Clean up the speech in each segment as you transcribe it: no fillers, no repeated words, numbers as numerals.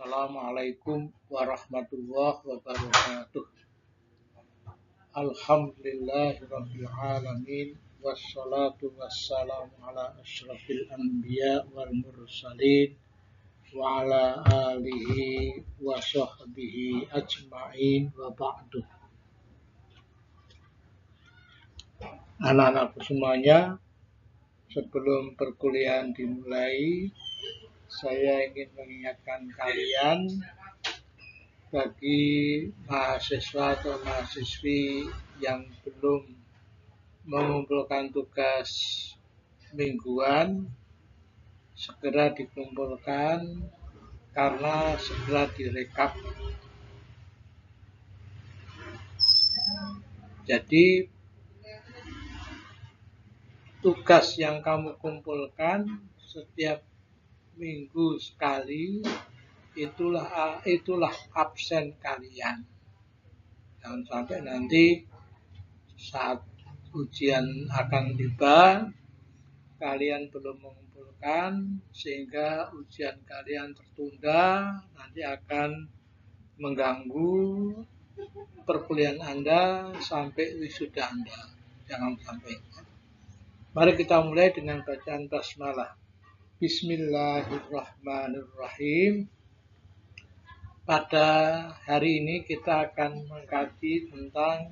Assalamualaikum warahmatullahi wabarakatuh. Alhamdulillahirabbil alamin wassalatu wassalamu ala asyrafil anbiya wal mursalin wa ala alihi wa sahbihi ajmain wa ba'du. Anak-anakku semuanya, sebelum perkuliahan dimulai, saya ingin mengingatkan kalian bagi mahasiswa atau mahasiswi yang belum mengumpulkan tugas mingguan, segera dikumpulkan karena segera direkap. Jadi tugas yang kamu kumpulkan setiap minggu sekali itulah absen kalian. Jangan sampai nanti saat ujian akan tiba kalian belum mengumpulkan sehingga ujian kalian tertunda, nanti akan mengganggu perkuliahan Anda sampai wisuda Anda. Jangan sampai. Mari kita mulai dengan bacaan basmalah. Bismillahirrahmanirrahim. Pada hari ini kita akan mengkaji tentang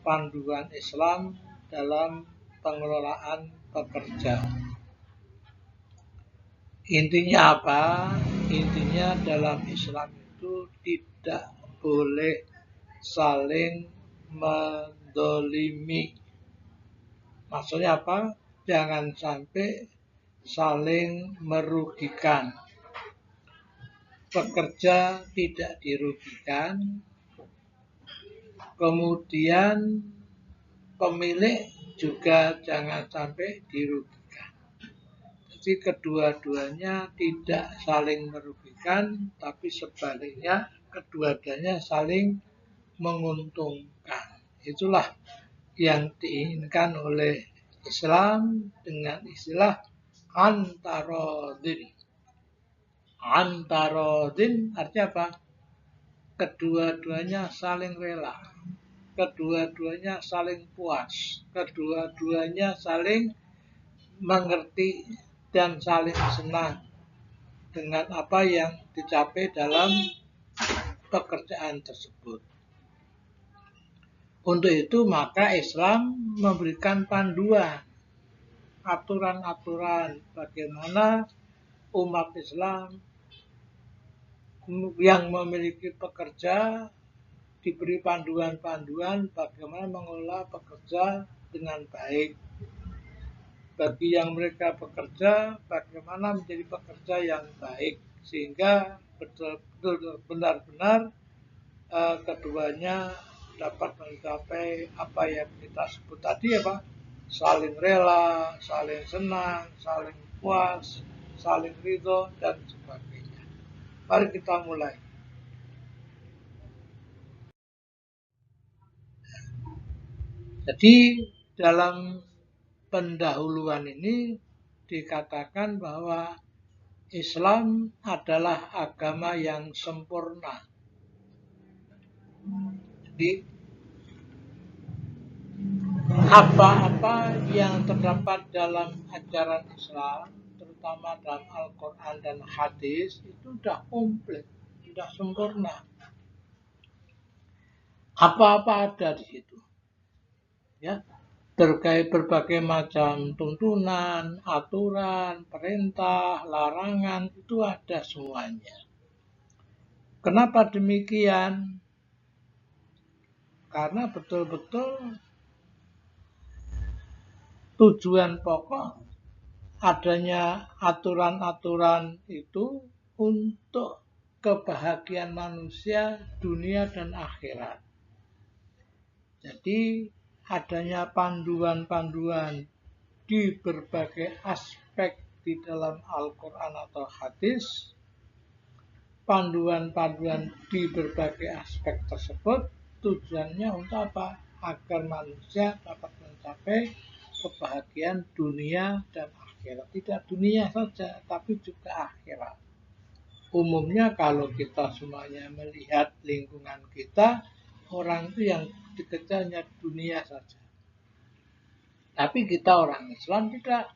panduan Islam dalam pengelolaan pekerja. Intinya apa? Intinya dalam Islam itu tidak boleh saling mendolimi. Maksudnya apa? Jangan sampai saling merugikan. Pekerja tidak dirugikan, kemudian pemilik juga jangan sampai dirugikan. Jadi kedua-duanya tidak saling merugikan, tapi sebaliknya kedua-duanya saling menguntungkan. Itulah yang diinginkan oleh Islam dengan istilah antarodin. Antarodin artinya apa? Kedua-duanya saling rela, kedua-duanya saling puas, kedua-duanya saling mengerti dan saling senang dengan apa yang dicapai dalam pekerjaan tersebut. Untuk itu maka Islam memberikan panduan, aturan-aturan bagaimana umat Islam yang memiliki pekerja diberi panduan-panduan bagaimana mengelola pekerja dengan baik. Bagi yang mereka bekerja, bagaimana menjadi pekerja yang baik sehingga benar-benar keduanya dapat mencapai apa yang kita sebut tadi apa? Saling rela, saling senang, saling puas, saling ridho dan sebagainya. Mari kita mulai. Jadi dalam pendahuluan ini dikatakan bahwa Islam adalah agama yang sempurna. Jadi apa-apa yang terdapat dalam ajaran Islam, terutama dalam Al-Quran dan Hadis, itu sudah komplit, sudah sempurna. Apa-apa ada di situ. Ya, terkait berbagai macam tuntunan, aturan, perintah, larangan, itu ada semuanya. Kenapa demikian? Karena betul-betul tujuan pokok adanya aturan-aturan itu untuk kebahagiaan manusia dunia dan akhirat. Jadi adanya panduan-panduan di berbagai aspek di dalam Al-Quran atau hadis, panduan-panduan di berbagai aspek tersebut tujuannya untuk apa? Agar manusia dapat mencapai kebahagiaan dunia dan akhirat. Tidak dunia saja, tapi juga akhirat. umumnya kalau kita semuanya melihat lingkungan kita, orang itu yang dikejarnya dunia saja. Tapi kita orang Islam tidak.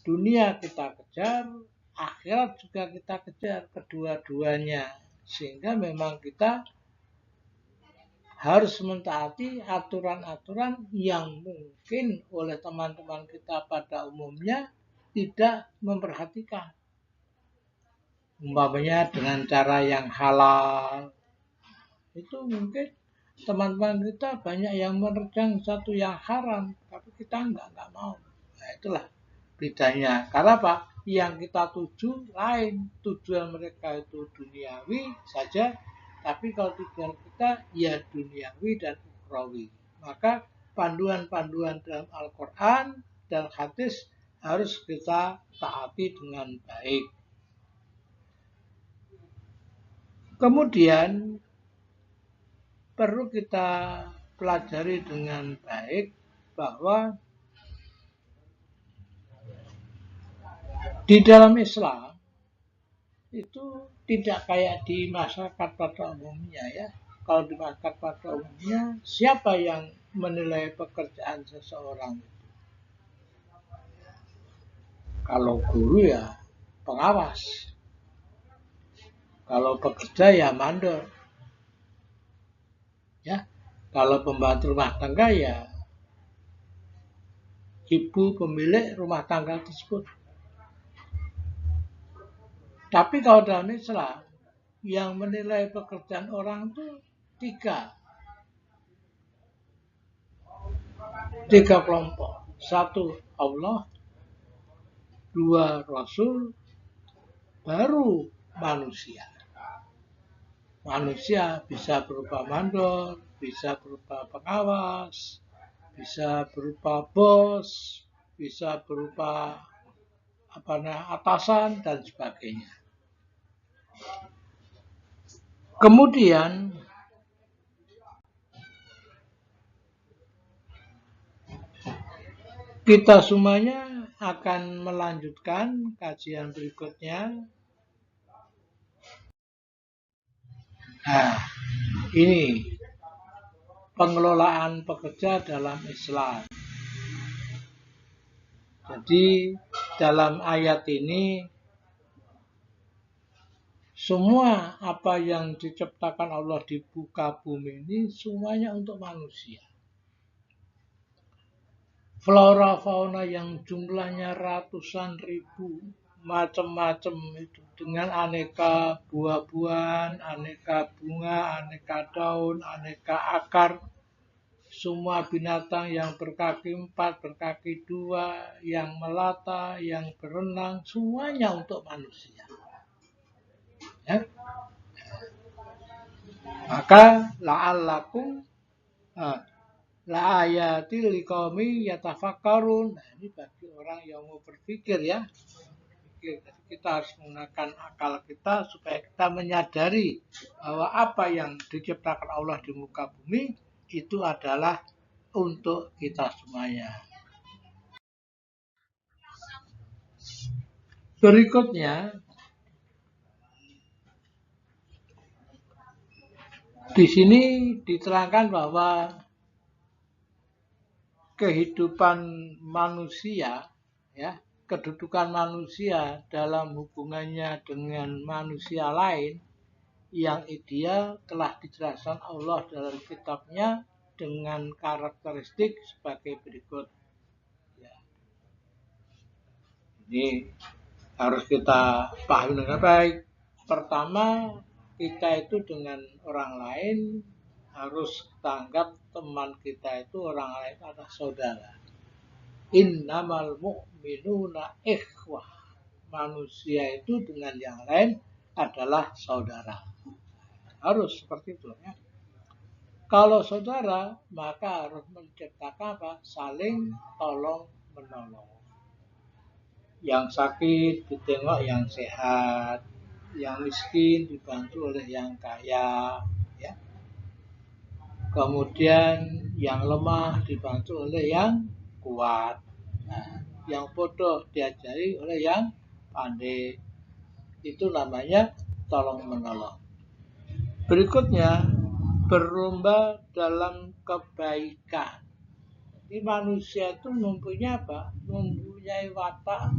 Dunia kita kejar, akhirat juga kita kejar, kedua-duanya. Sehingga memang kita harus mentaati aturan-aturan yang mungkin oleh teman-teman kita pada umumnya tidak memperhatikan. Umpamanya dengan cara yang halal, itu mungkin teman-teman kita banyak yang menerjang satu yang haram, tapi kita enggak mau. Nah, itulah bedanya. Karena apa? Yang kita tuju lain. Tujuan mereka itu duniawi saja, tapi kalau tujuan kita ya duniawi dan ukhrawi. Maka panduan-panduan dalam Al-Quran dan hadis harus kita taati dengan baik. Kemudian perlu kita pelajari dengan baik bahwa di dalam Islam itu tidak kayak di masyarakat pada umumnya ya. Kalau di masyarakat pada umumnya, siapa yang menilai pekerjaan seseorang itu? Kalau guru ya pengawas. Kalau pekerja ya mandor. Ya, kalau pembantu rumah tangga ya ibu pemilik rumah tangga tersebut. Tapi kalau dalam Islam yang menilai pekerjaan orang itu tiga kelompok. Satu Allah, dua Rasul, baru manusia. Manusia bisa berupa mandor, bisa berupa pengawas, bisa berupa bos, bisa berupa atasan dan sebagainya. Kemudian kita semuanya akan melanjutkan kajian berikutnya. Nah, ini pengelolaan pekerja dalam Islam. Jadi dalam ayat ini semua apa yang diciptakan Allah di muka bumi ini semuanya untuk manusia. Flora fauna yang jumlahnya ratusan ribu, macam-macam itu dengan aneka buah-buahan, aneka bunga, aneka daun, aneka akar. Semua binatang yang berkaki 4, berkaki 2, yang melata, yang berenang, semuanya untuk manusia. Ya. Maka la'allakum la'ayati liqaumi yatafakkarun. Nah, ini bagi orang yang mau berpikir ya. Kita harus menggunakan akal kita supaya kita menyadari bahwa apa yang diciptakan Allah di muka bumi itu adalah untuk kita semuanya. Berikutnya, di sini diterangkan bahwa kehidupan manusia, ya, kedudukan manusia dalam hubungannya dengan manusia lain yang ideal telah dijelaskan Allah dalam kitabnya dengan karakteristik sebagai berikut. Ya. Ini harus kita pahami dengan baik. Pertama, kita itu dengan orang lain harus tanggap teman kita itu orang lain adalah saudara. Innamal mu'minuna ikhwah. Manusia itu dengan yang lain adalah saudara. Harus seperti itu ya. Kalau saudara, maka harus menciptakan apa? Saling tolong menolong. Yang sakit ditengok yang sehat, yang miskin dibantu oleh yang kaya, ya. Kemudian yang lemah dibantu oleh yang kuat. Nah, yang bodoh diajari oleh yang pandai. Itu namanya tolong menolong. Berikutnya, berlomba dalam kebaikan. Jadi manusia itu mempunyai apa? Mempunyai watak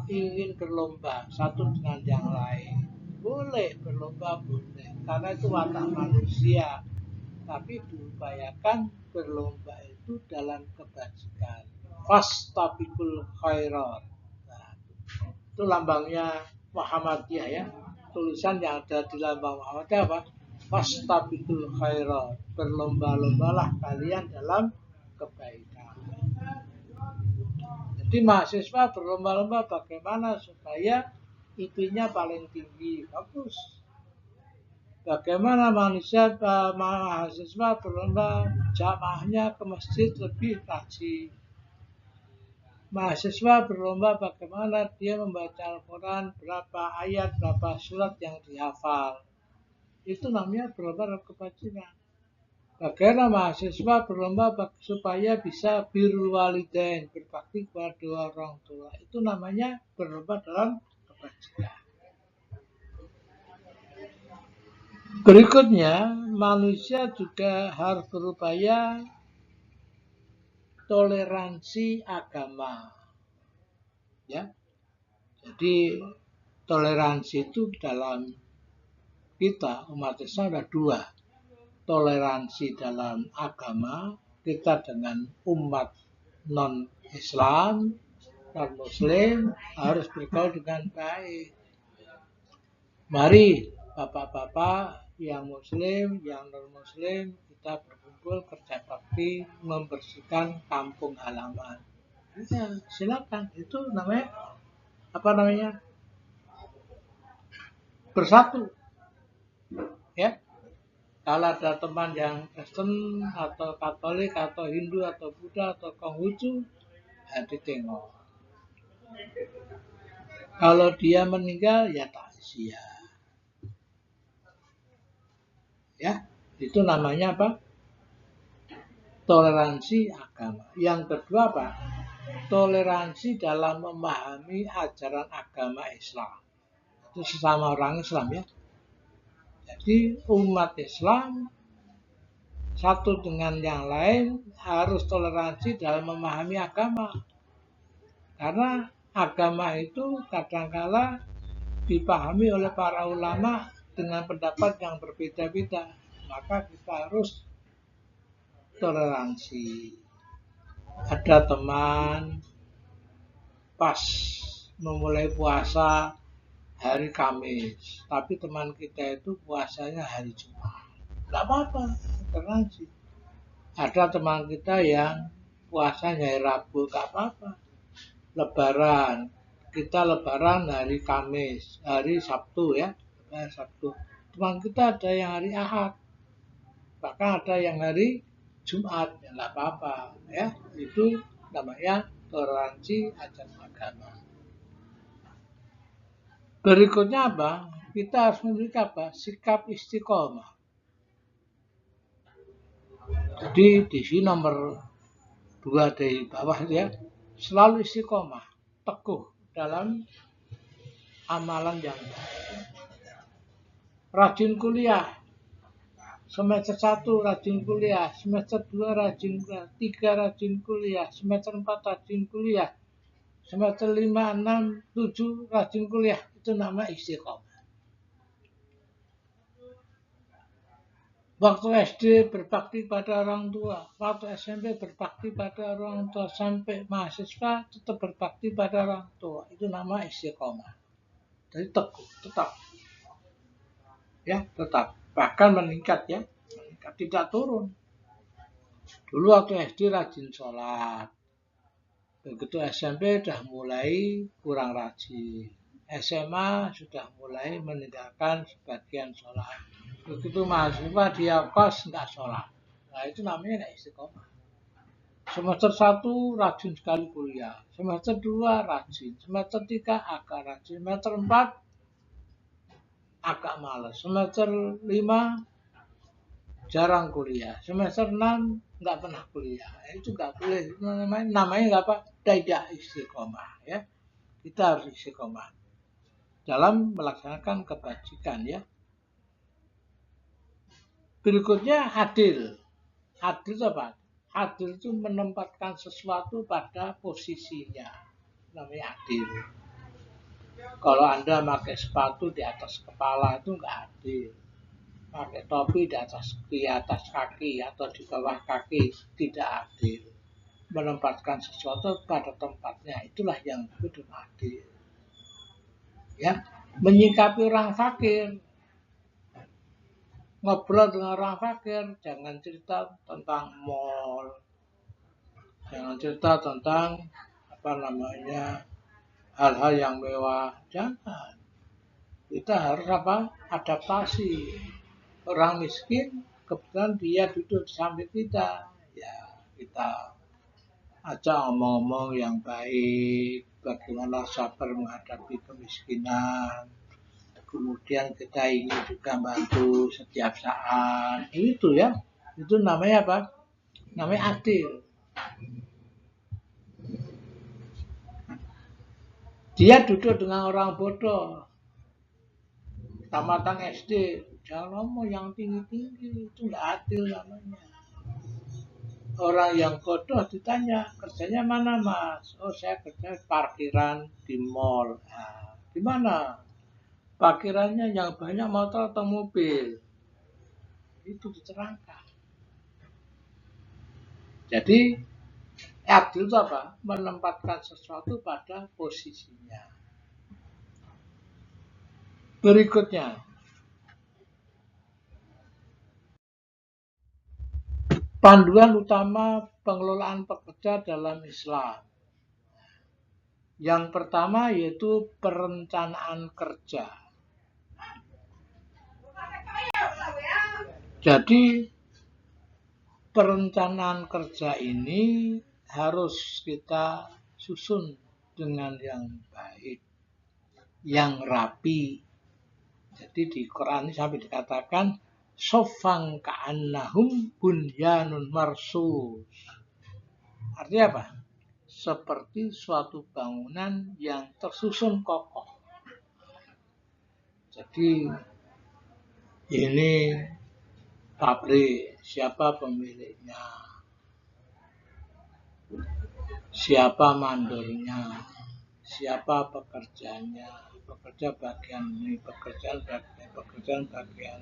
ingin berlomba satu dengan yang lain. Boleh berlomba, boleh, karena itu watak manusia. Tapi diupayakan berlomba itu dalam kebajikan. Fastabiqul khairat. Nah, itu lambangnya Muhammadiyah ya. Tulisan yang ada di lambang Muhammadiyah apa? Fastabiqul khairat. Berlomba-lombalah kalian dalam kebaikan. Jadi mahasiswa berlomba-lomba bagaimana supaya IP-nya paling tinggi. Bagus. Bagaimana mahasiswa berlomba jamaahnya ke masjid lebih rajin. Mahasiswa berlomba bagaimana dia membaca Al-Quran, berapa ayat, berapa surat yang dihafal. Itu namanya berlomba dalam kebajikan. Bagaimana mahasiswa berlomba supaya bisa birrul walidain, berbakti kepada dua orang tua. Itu namanya berlomba dalam kebajikan. Berikutnya, manusia juga harus berupaya toleransi agama. Ya. Jadi toleransi itu dalam kita umat Islam ada dua. Toleransi dalam agama kita dengan umat non-Islam, non-Muslim harus bergaul dengan baik. Mari bapak-bapak yang Muslim, yang non-Muslim kita berkumpul kerja bakti membersihkan kampung halaman. Ya, silakan. Itu namanya apa namanya? Bersatu. Ya. Kalau ada teman yang Kristen atau Katolik atau Hindu atau Buddha atau Konghucu, ya ditengok. Kalau dia meninggal, ya takziah. Ya, itu namanya apa? Toleransi agama. Yang kedua apa? Toleransi dalam memahami ajaran agama Islam. Itu sesama orang Islam ya. Jadi umat Islam satu dengan yang lain harus toleransi dalam memahami agama. Karena agama itu kadangkala dipahami oleh para ulama dengan pendapat yang berbeda-beda. Maka kita harus toleransi. Ada teman pas memulai puasa hari Kamis, tapi teman kita itu puasanya hari Jumat. Tidak apa-apa, toleransi. Ada teman kita yang puasanya hari Rabu, tidak apa-apa. Lebaran, kita lebaran hari Kamis, hari Sabtu ya, hari Sabtu. Teman kita ada yang hari Ahad, bahkan ada yang hari Jumat, ya tidak apa-apa ya. Itu namanya toleransi ajaran agama. Berikutnya apa? Kita harus memiliki apa? Sikap istiqomah. Jadi di sini nomor 2 di bawah ya, selalu istiqomah, teguh dalam amalan yang baik. Rajin kuliah. Semester 1 rajin kuliah, semester 2 rajin kuliah, 3 rajin kuliah, semester 4 rajin kuliah, semester 5, 6, 7 rajin kuliah. Itu nama istiqomah. Waktu SD berbakti pada orang tua, waktu SMP berbakti pada orang tua, sampai mahasiswa tetap berbakti pada orang tua. Itu nama istiqomah. Jadi teguh, tetap. Ya, tetap. Bahkan meningkat ya. Meningkat, tidak turun. Dulu waktu SD rajin sholat. Begitu SMP sudah mulai kurang rajin. SMA sudah mulai meninggalkan sebagian sholat. Begitu mahasiswa dia kos nggak sholat. Nah itu namanya istiqomah. Semester 1 rajin sekali kuliah. Semester 2 rajin. Semester 3 agak rajin. Semester 4 agak malas. Semester 5 jarang kuliah. Semester 6 nggak pernah kuliah. Itu nggak boleh. Namanya nggak apa? Tidak istiqomah. Ya. Kita harus istiqomah. dalam melaksanakan kebajikan ya. Berikutnya adil. Adil itu apa? Adil itu menempatkan sesuatu pada posisinya. Namanya adil. Kalau Anda pakai sepatu di atas kepala itu nggak adil. Pakai topi di atas kaki atau di bawah kaki tidak adil. Menempatkan sesuatu pada tempatnya itulah yang disebut adil. Ya, menyikapi orang fakir, ngobrol dengan orang fakir, jangan cerita tentang mall, jangan cerita tentang hal-hal yang mewah, jangan. Kita harus adaptasi. Orang miskin, kebetulan dia duduk di samping kita, ya kita ajak ngomong-ngomong yang baik, bagaimana sabar menghadapi kemiskinan. Kemudian kita ingin juga bantu setiap saat. Itu ya. Itu namanya apa? Namanya adil. Dia duduk dengan orang bodoh. Tamatan SD. Jangan ngomong yang tinggi-tinggi. Itu nggak adil namanya. Orang yang bodoh ditanya, kerjanya mana mas? Oh saya kerja parkiran di mall. Nah, di mana? Parkirannya yang banyak motor atau mobil. Itu diterangkan. Jadi adil itu apa? Menempatkan sesuatu pada posisinya. Berikutnya, panduan utama pengelolaan pekerja dalam Islam. Yang pertama yaitu perencanaan kerja. Jadi perencanaan kerja ini harus kita susun dengan yang baik, yang rapi. Jadi di Quran ini sampai dikatakan sofang ka'annahum bunyanun marsus. Artinya apa? Seperti suatu bangunan yang tersusun kokoh. Jadi ini pabrik, siapa pemiliknya, siapa mandornya, siapa pekerjanya, pekerja bagian ini, pekerjaan bagian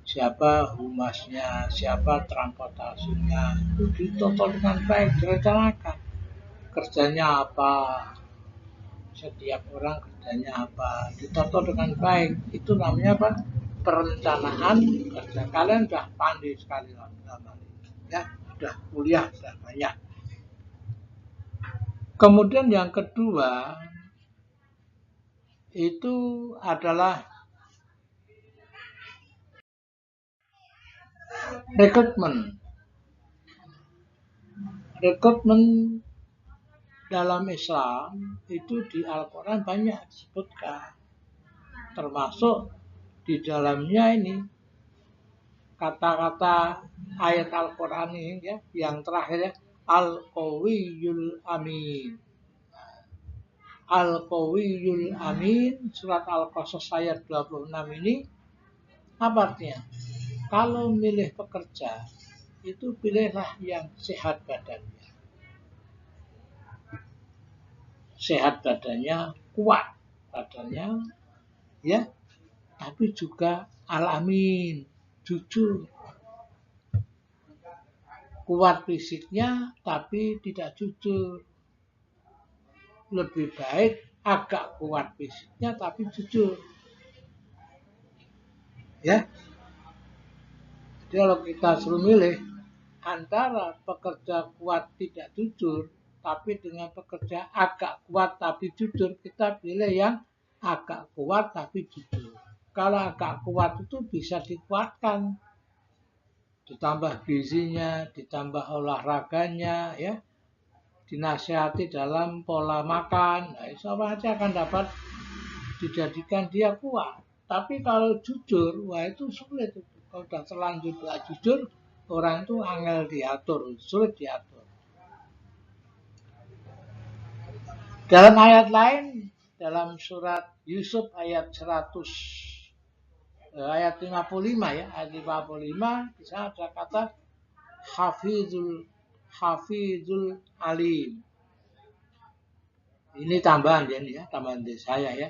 siapa humasnya, siapa transportasinya, itu ditotal dengan baik, direncanakan. Kerjanya apa, setiap orang kerjanya apa, ditotal dengan baik. Itu namanya apa? Perencanaan kerja. Kalian sudah pandai sekali ya, sudah kuliah, sudah banyak. Kemudian yang kedua itu adalah rekrutmen. Rekrutmen dalam Islam itu di Al-Quran banyak disebutkan. Termasuk di dalamnya ini kata-kata ayat Al-Quran ini ya, yang terakhir ya, Al-Qawiyul Amin. Al-Qawiyul Amin, surat Al-Qasas ayat 26 ini, apa artinya? Kalau milih pekerja, itu pilihlah yang sehat badannya. Sehat badannya, kuat badannya, ya, tapi juga al-amin, jujur. Kuat fisiknya, tapi tidak jujur. Lebih baik agak kuat fisiknya, tapi jujur. Ya, jadi kalau kita suruh milih antara pekerja kuat tidak jujur, tapi dengan pekerja agak kuat tapi jujur, kita pilih yang agak kuat tapi jujur. Kalau agak kuat itu bisa dikuatkan, ditambah gizinya, ditambah olahraganya, ya, dinasihati dalam pola makan, nah, sama aja akan dapat dijadikan dia kuat. Tapi kalau jujur, wah itu sulit. Kalau sudah terlanjur gak jujur, orang itu angel diatur, sulit diatur. Dalam ayat lain dalam surat Yusuf ayat 100 ayat 55 ya, ayat 55 di sana ada kata hafizul alim. Ini tambahan ya, tambahan dari saya ya.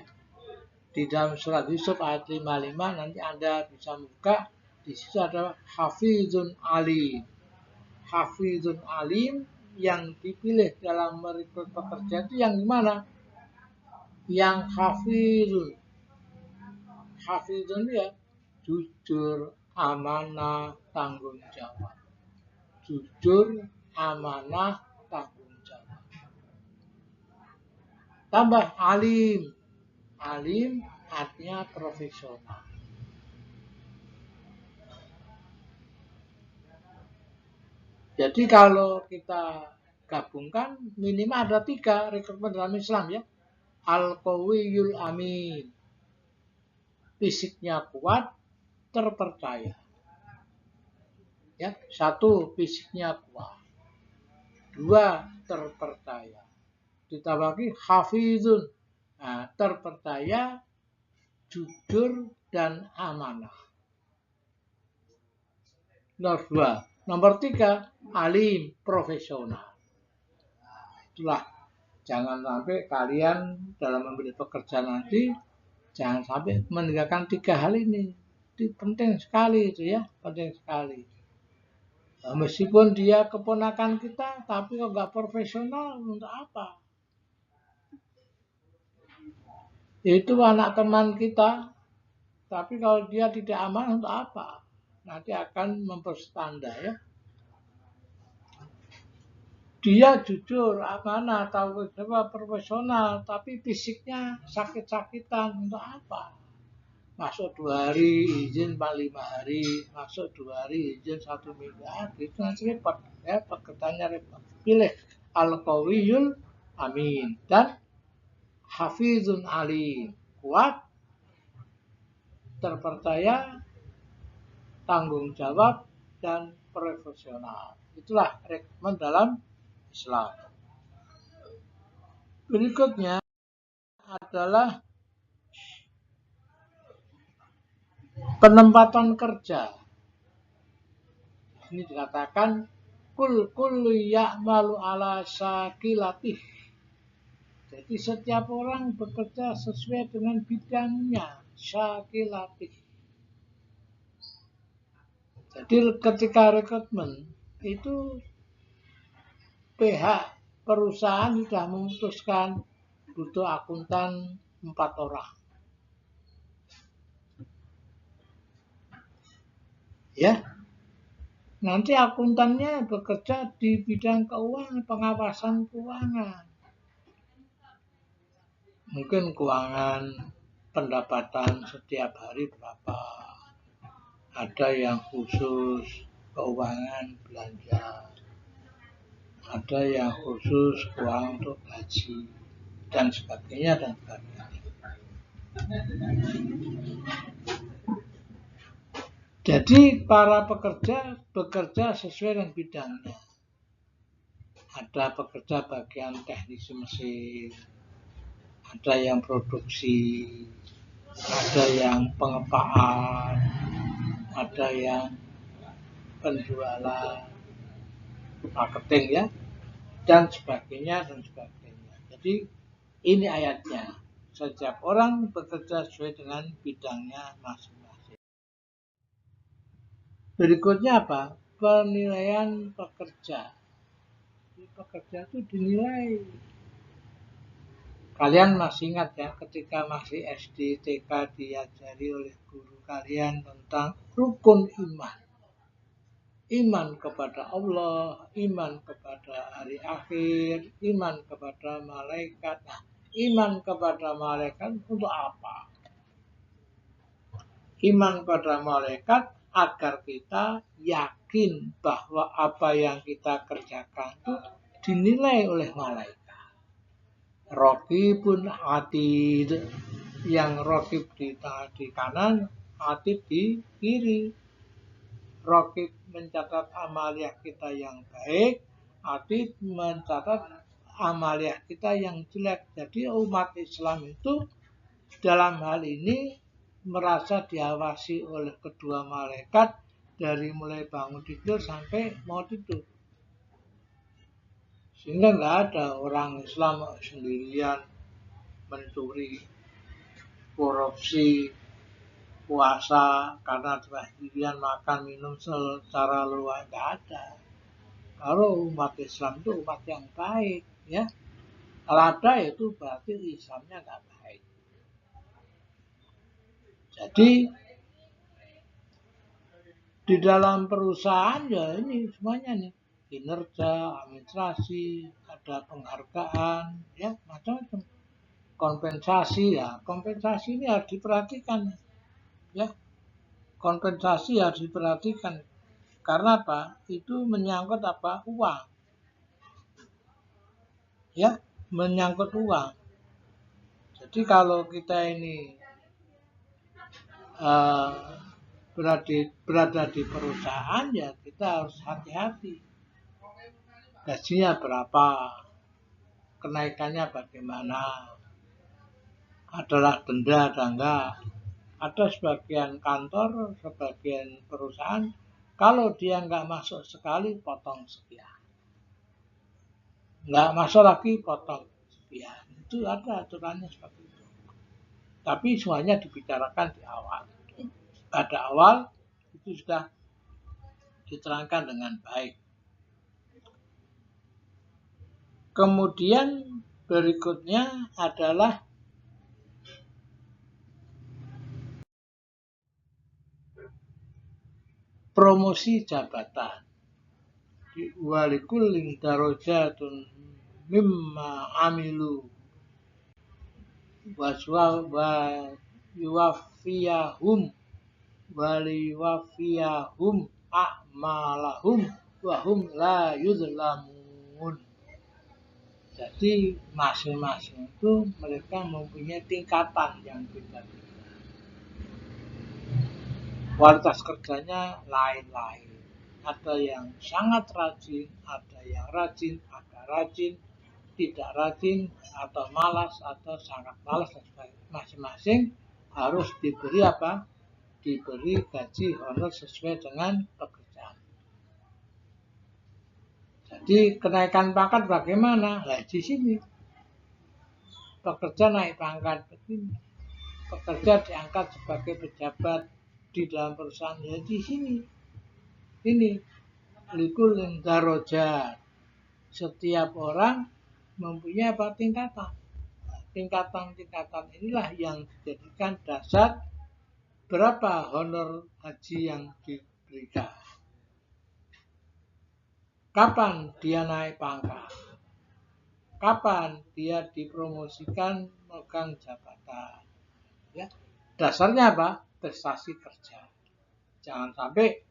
Di dalam surat Yusuf ayat 55 nanti Anda bisa buka, di situ ada hafizun alim. Hafizun alim yang dipilih dalam merekrut pekerja itu yang gimana? Yang hafizun ya jujur, amanah, tanggung jawab. Jujur, amanah, tanggung jawab. Tambah alim. Alim artinya profesional. Jadi kalau kita gabungkan minimal ada 3 rekrutmen dalam Islam ya. Al-Qawiyul Amin. Fisiknya kuat, terpercaya. Ya, 1 fisiknya kuat. 2 terpercaya. Ditambah lagi hafizun. Nah, terpercaya, jujur dan amanah. Nomor 2. Nomor 3, alim, profesional. Itulah, jangan sampai kalian dalam memilih pekerjaan nanti, jangan sampai meninggalkan 3 hal ini. Itu penting sekali itu ya, penting sekali. Nah, meskipun dia keponakan kita, tapi kalau nggak profesional, untuk apa? Itu anak teman kita, tapi kalau dia tidak aman, untuk apa? Nanti akan memperstanda ya. Dia jujur, amanah, tahu jawab, profesional, tapi fisiknya sakit-sakitan, untuk apa? Masuk 2 hari, izin 5 hari, masuk 2 hari, izin 1 minggu, itu nanti repot, ya, pekerjaannya repot. Pilih Al-Qawiyul Amin dan Hafizun alim, kuat, terpercaya, tanggung jawab, dan profesional. Itulah rekrutmen dalam Islam. Berikutnya adalah penempatan kerja. Ini dikatakan kullu ya'malu ala sakilatih. Jadi setiap orang bekerja sesuai dengan bidangnya, sakilatih. Jadi ketika rekrutmen itu pihak perusahaan sudah memutuskan butuh akuntan 4 orang. Ya. Nanti akuntannya bekerja di bidang keuangan, pengawasan keuangan. Mungkin keuangan pendapatan setiap hari berapa. Ada yang khusus keuangan belanja. Ada yang khusus keuangan untuk gaji dan sebagainya dan sebagainya. Jadi para pekerja bekerja sesuai dengan bidangnya. Ada pekerja bagian teknisi mesin, ada yang produksi, ada yang pengepaan, ada yang penjualan, marketing ya, dan sebagainya dan sebagainya. Jadi ini ayatnya. Setiap orang bekerja sesuai dengan bidangnya masing-masing. Berikutnya apa? Penilaian pekerja. Pekerja itu dinilai. Kalian masih ingat ya, ketika masih SD, TK diajari oleh guru kalian tentang rukun iman. Iman kepada Allah, iman kepada hari akhir, iman kepada malaikat. Nah, iman kepada malaikat untuk apa? Iman kepada malaikat agar kita yakin bahwa apa yang kita kerjakan itu dinilai oleh malaikat. Raqibun atid, yang raqib di kanan, atid di kiri. Raqib mencatat amaliah kita yang baik, atid mencatat amaliah kita yang jelek. Jadi umat Islam itu dalam hal ini merasa diawasi oleh kedua malaikat dari mulai bangun tidur sampai mau tidur. Sehingga nggak ada orang Islam sendirian mencuri, korupsi, puasa karena sendirian makan minum secara luas, nggak ada. Kalau umat Islam itu umat yang baik, ya. Kalau ada itu berarti Islamnya nggak baik. Jadi di dalam perusahaan ya ini semuanya nih, kinerja, administrasi, ada penghargaan, ya macam-macam. Kompensasi ya, kompensasi ini harus diperhatikan, ya. Kompensasi harus diperhatikan. Karena apa? Itu menyangkut apa? Uang. Ya, menyangkut uang. Jadi kalau kita ini berada di perusahaan, ya kita harus hati-hati. Gajinya berapa? Kenaikannya bagaimana? Adalah denda atau enggak? Ada sebagian kantor, sebagian perusahaan, kalau dia nggak masuk sekali, potong sekian. Nggak masuk lagi, potong sekian. Itu ada aturannya seperti itu. Tapi semuanya dibicarakan di awal. Pada awal, itu sudah diterangkan dengan baik. Kemudian berikutnya adalah promosi jabatan. Walikullin darajatun mimma amilu wa yuwaffiyahum a'malahum wa hum la yuzlamun. Jadi masing-masing itu mereka mempunyai tingkatan yang beda-beda. Kualitas kerjanya lain-lain. Ada yang sangat rajin, ada yang rajin, agak rajin, tidak rajin, atau malas, atau sangat malas. Masing-masing harus diberi apa? Diberi gaji honor sesuai dengan pekerjaan. Jadi kenaikan pangkat bagaimana? Nah, di sini pekerja naik pangkat begini. Pekerja diangkat sebagai pejabat di dalam perusahaan, ya di sini. Ini likulin darajat. Setiap orang mempunyai apa? Tingkatan. Tingkatan-tingkatan inilah yang dijadikan dasar berapa honor haji yang diberikan. Kapan dia naik pangkat? Kapan dia dipromosikan megang jabatan? Ya, dasarnya apa? Prestasi kerja. Jangan sampai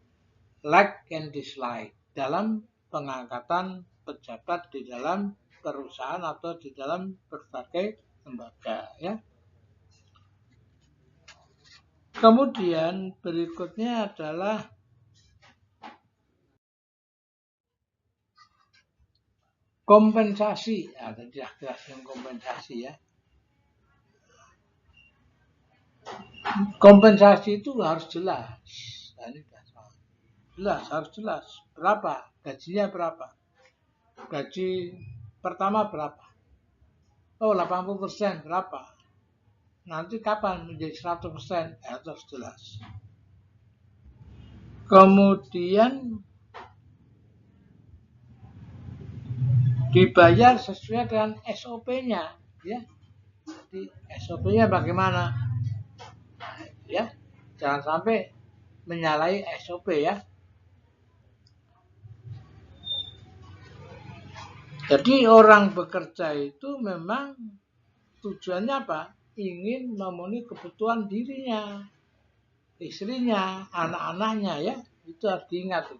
like and dislike dalam pengangkatan pejabat di dalam perusahaan atau di dalam berbagai lembaga, ya. Kemudian berikutnya adalah kompensasi. Ada jelas yang kompensasi, ya. Kompensasi itu harus jelas. Nah, ini jelas, harus jelas. Berapa? Gajinya berapa? Gaji pertama berapa? Oh, 80% berapa? Nanti kapan menjadi 100%? Ya, harus jelas. Kemudian dibayar sesuai dengan SOP-nya, ya. Jadi SOP-nya bagaimana? Ya, jangan sampai menyalahi SOP, ya. Jadi orang bekerja itu memang tujuannya apa? Ingin memenuhi kebutuhan dirinya, istrinya, anak-anaknya, ya. Itu harus diingat.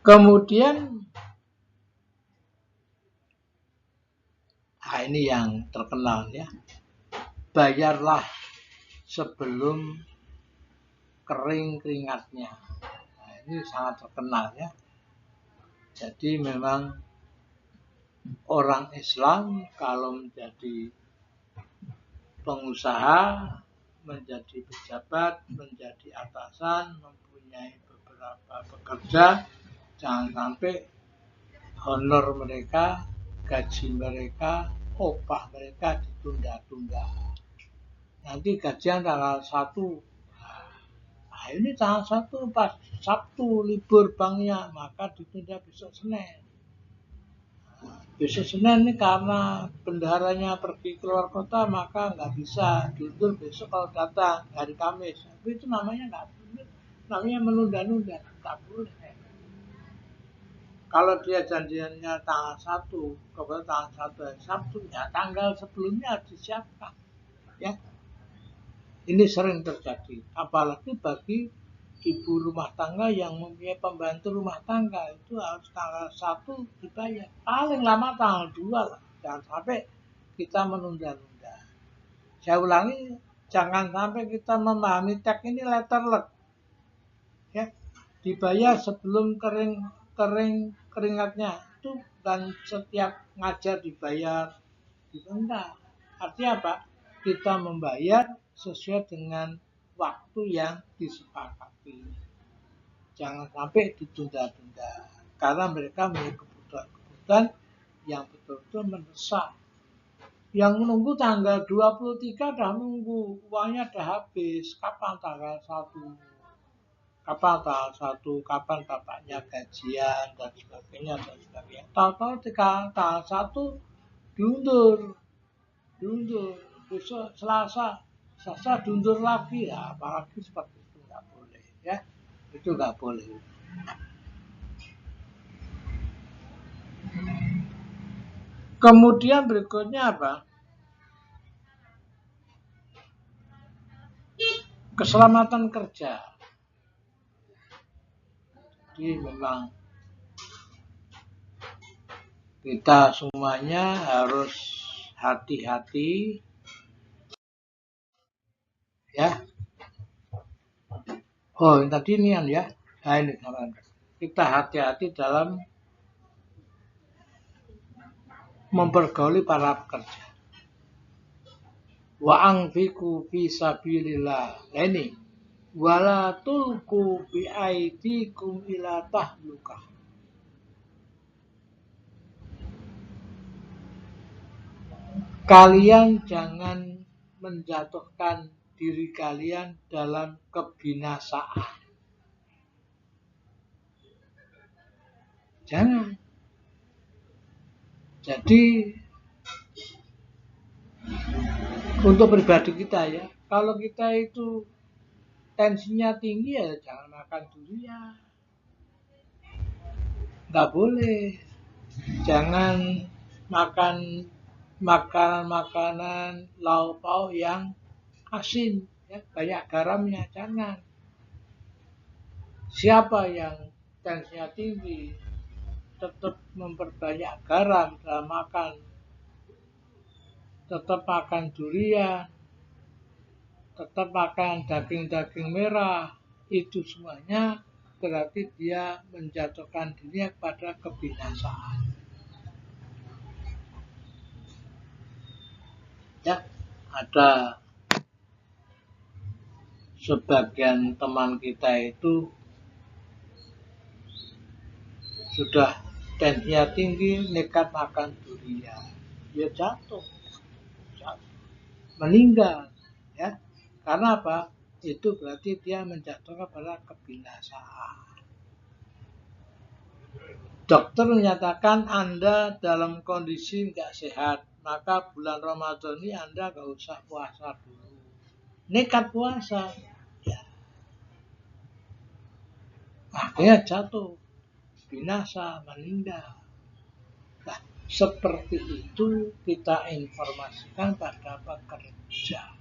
Kemudian ini yang terkenal, ya. Bayarlah sebelum kering keringatnya. Nah, ini sangat terkenal, ya. Jadi memang orang Islam kalau menjadi pengusaha, menjadi pejabat, menjadi atasan, mempunyai beberapa pekerja, jangan sampai honor mereka, gaji mereka, upah mereka ditunda-tunda. Nanti gajian tanggal 1. Nah, ini tanggal 1 pas Sabtu libur banknya, maka ditunda besok Senin. Besok Senin ini karena bendaharanya pergi keluar kota, maka nggak bisa diundur besok kalau datang hari Kamis. Tapi itu namanya nggak boleh, namanya menunda-nunda, nggak boleh. Kalau dia janjiannya tanggal 1, kemudian tanggal 1 hari Sabtu, ya tanggal sebelumnya harus disiapkan. Ya, ini sering terjadi, apalagi bagi ibu rumah tangga yang mempunyai pembantu rumah tangga, itu harus tanggal 1 dibayar. Paling lama tanggal 2 lah. Jangan sampai kita menunda-nunda. Saya ulangi, jangan sampai kita memahami teks ini letterlek. Ya, dibayar sebelum keringatnya. Itu dan setiap ngajar dibayar. Enggak. Artinya apa? Kita membayar sesuai dengan waktu yang disepakati. Jangan sampai ditunda-tunda. Karena mereka memiliki kebutuhan yang betul-betul mendesak. Yang menunggu tanggal 23 dah nunggu. Uangnya dah habis. Kapan tanggal 1? Kapan tanggal 1? Kapan bapaknya gajian dan sebagainya. Tahu-tahu tanggal 1 diundur. Besok Selasa diundur lagi, ya apalagi seperti itu nggak boleh, ya itu nggak boleh. Kemudian berikutnya apa? Keselamatan kerja. Jadi memang kita semuanya harus hati-hati, ya. Oh, tadi ini ya. Nah, ini kita hati-hati dalam mempergauli para pekerja. Wa anfiqu fi sabilillah. Nah, ini wala tulku bi aidikum ila tahlukah. Kalian jangan menjatuhkan diri kalian dalam kebinasaan. Jangan. Jadi untuk pribadi kita ya, kalau kita itu tensinya tinggi ya jangan makan durian. Nggak boleh. Jangan makan makanan-makanan lauk pauk yang asin, ya, banyak garamnya, jangan. Siapa yang tensinya tinggi tetap memperbanyak garam dalam makan, tetap makan durian, tetap makan daging-daging merah, itu semuanya berarti dia menjatuhkan dirinya pada kebinasaan. Ya, ada sebagian teman kita itu sudah tensinya tinggi, nekat makan durian, dia jatuh, meninggal, ya. Karena apa? Itu berarti dia menjatuhkan pada kebinasaan. Dokter menyatakan Anda dalam kondisi nggak sehat, maka bulan Ramadan ini Anda nggak usah puasa dulu. Nekat puasa, ya. Akhirnya jatuh, binasa, meninggal. Nah, seperti itu kita informasikan pada pekerja.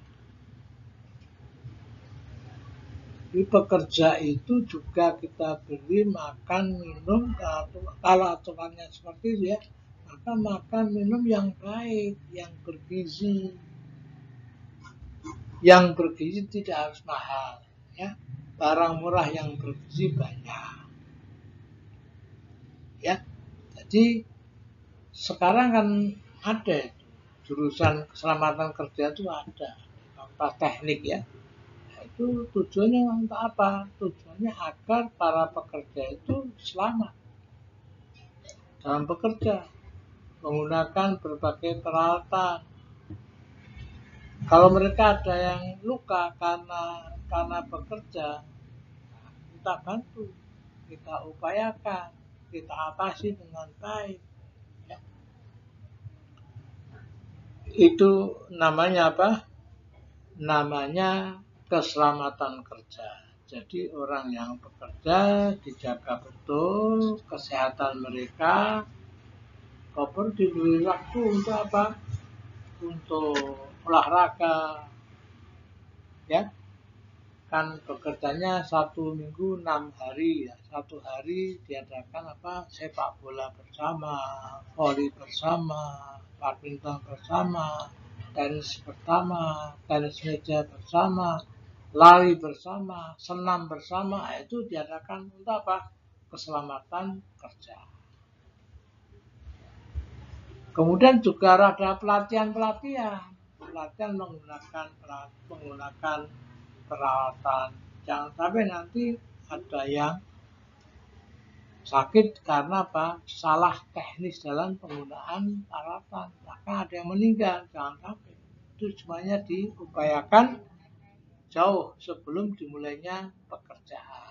Di pekerja itu juga kita beri makan minum, kalau aturannya seperti itu ya, maka makan minum yang baik, yang bergizi. Yang bergizi tidak harus mahal, ya. Barang murah yang bergizi banyak. Ya, Jadi sekarang kan ada itu, jurusan keselamatan kerja itu ada fakultas teknik ya. Nah, itu tujuannya untuk apa? Tujuannya agar para pekerja itu selamat dalam bekerja, menggunakan berbagai peralatan. Kalau mereka ada yang luka karena bekerja, kita bantu, kita upayakan, kita atasi dengan baik. Ya. Itu namanya apa? Namanya keselamatan kerja. Jadi orang yang bekerja dijaga betul kesehatan mereka, koper diberi waktu untuk apa? Untuk olahraga, ya. Kan bekerjanya 1 minggu 6 hari ya. 1 hari diadakan apa? Sepak bola bersama, voli bersama, badminton bersama, tenis bersama, tenis meja bersama, lari bersama, senam bersama. Itu diadakan untuk apa? Keselamatan kerja. Kemudian juga ada pelatihan menggunakan peralatan. Jangan sampai nanti ada yang sakit karena apa? Salah teknis dalam penggunaan peralatan. Maka ada yang meninggal. Jangan sampai. Itu semuanya diupayakan jauh sebelum dimulainya pekerjaan.